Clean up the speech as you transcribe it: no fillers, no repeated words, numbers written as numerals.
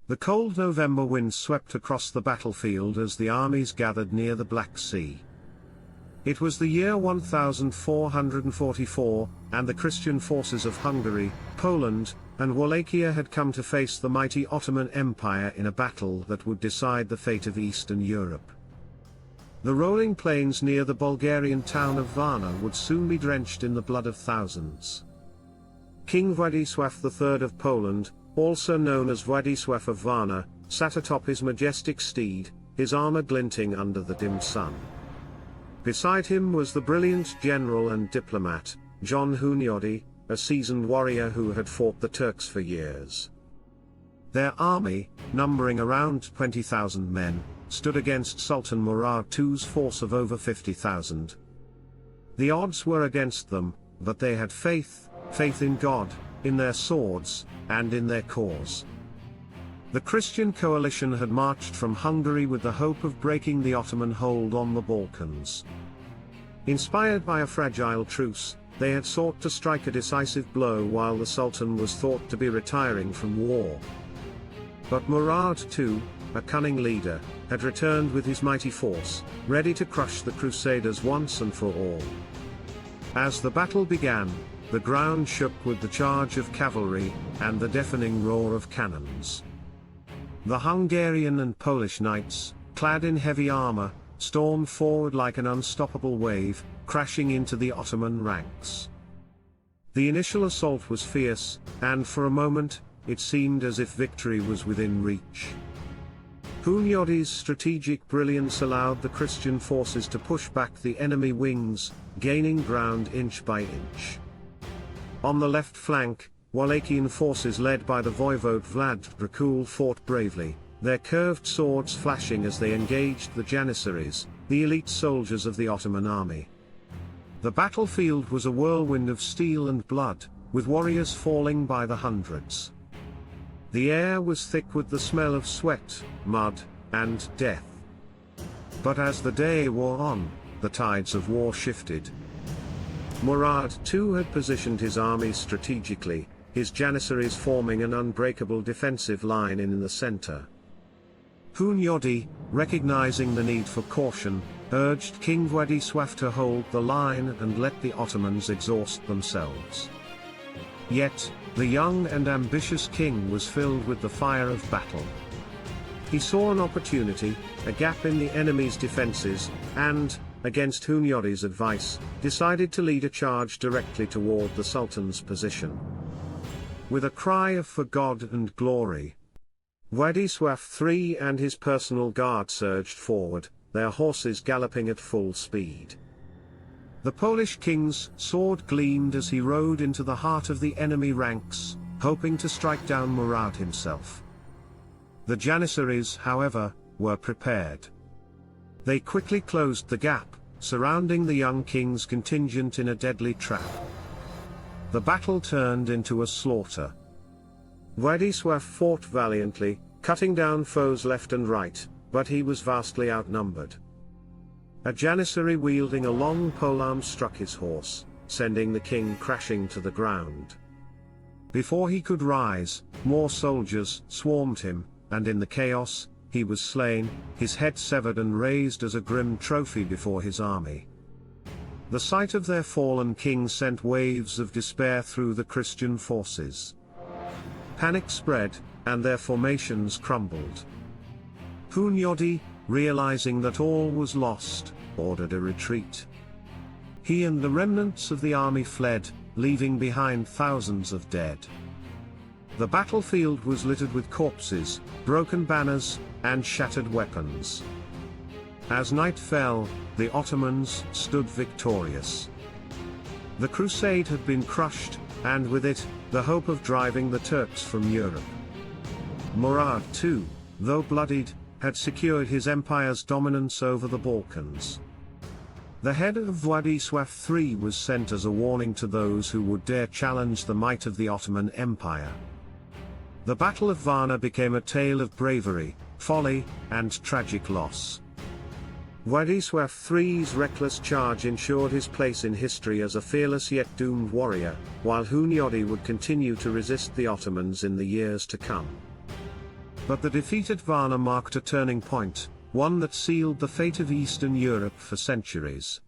The cold November wind swept across the battlefield as the armies gathered near the Black Sea. It was the year 1444, and the Christian forces of Hungary, Poland, and Wallachia had come to face the mighty Ottoman Empire in a battle that would decide the fate of Eastern Europe. The rolling plains near the Bulgarian town of Varna would soon be drenched in the blood of thousands. King Władysław III of Poland, also known as Władysław of Varna, sat atop his majestic steed, his armor glinting under the dim sun. Beside him was the brilliant general and diplomat, John Hunyadi, a seasoned warrior who had fought the Turks for years. Their army, numbering around 20,000 men, stood against Sultan Murad II's force of over 50,000. The odds were against them, but they had faith in God, in their swords, and in their cause. The Christian coalition had marched from Hungary with the hope of breaking the Ottoman hold on the Balkans. Inspired by a fragile truce, they had sought to strike a decisive blow while the Sultan was thought to be retiring from war. But Murad II, a cunning leader, had returned with his mighty force, ready to crush the Crusaders once and for all. As the battle began, the ground shook with the charge of cavalry, and the deafening roar of cannons. The Hungarian and Polish knights, clad in heavy armor, stormed forward like an unstoppable wave, crashing into the Ottoman ranks. The initial assault was fierce, and for a moment, it seemed as if victory was within reach. Hunyadi's strategic brilliance allowed the Christian forces to push back the enemy wings, gaining ground inch by inch. On the left flank, Wallachian forces led by the voivode Vlad Dracul fought bravely, their curved swords flashing as they engaged the Janissaries, the elite soldiers of the Ottoman army. The battlefield was a whirlwind of steel and blood, with warriors falling by the hundreds. The air was thick with the smell of sweat, mud, and death. But as the day wore on, the tides of war shifted. Murad II had positioned his armies strategically, his Janissaries forming an unbreakable defensive line in the center. Hunyadi, recognizing the need for caution, urged King Władysław to hold the line and let the Ottomans exhaust themselves. Yet, the young and ambitious king was filled with the fire of battle. He saw an opportunity, a gap in the enemy's defenses, and, against Hunyadi's advice, decided to lead a charge directly toward the Sultan's position. With a cry of "For God and glory!" Władysław III and his personal guard surged forward, their horses galloping at full speed. The Polish king's sword gleamed as he rode into the heart of the enemy ranks, hoping to strike down Murad himself. The Janissaries, however, were prepared. They quickly closed the gap, surrounding the young king's contingent in a deadly trap. The battle turned into a slaughter. Władysław fought valiantly, cutting down foes left and right, but he was vastly outnumbered. A Janissary wielding a long polearm struck his horse, sending the king crashing to the ground. Before he could rise, more soldiers swarmed him, and in the chaos, he was slain, his head severed and raised as a grim trophy before his army. The sight of their fallen king sent waves of despair through the Christian forces. Panic spread, and their formations crumbled. Hunyadi, realizing that all was lost, ordered a retreat. He and the remnants of the army fled, leaving behind thousands of dead. The battlefield was littered with corpses, broken banners, and shattered weapons. As night fell, the Ottomans stood victorious. The crusade had been crushed, and with it, the hope of driving the Turks from Europe. Murad II, though bloodied, had secured his empire's dominance over the Balkans. The head of Władysław III was sent as a warning to those who would dare challenge the might of the Ottoman Empire. The Battle of Varna became a tale of bravery, folly, and tragic loss. Władysław III's reckless charge ensured his place in history as a fearless yet doomed warrior, while Hunyadi would continue to resist the Ottomans in the years to come. But the defeat at Varna marked a turning point, one that sealed the fate of Eastern Europe for centuries.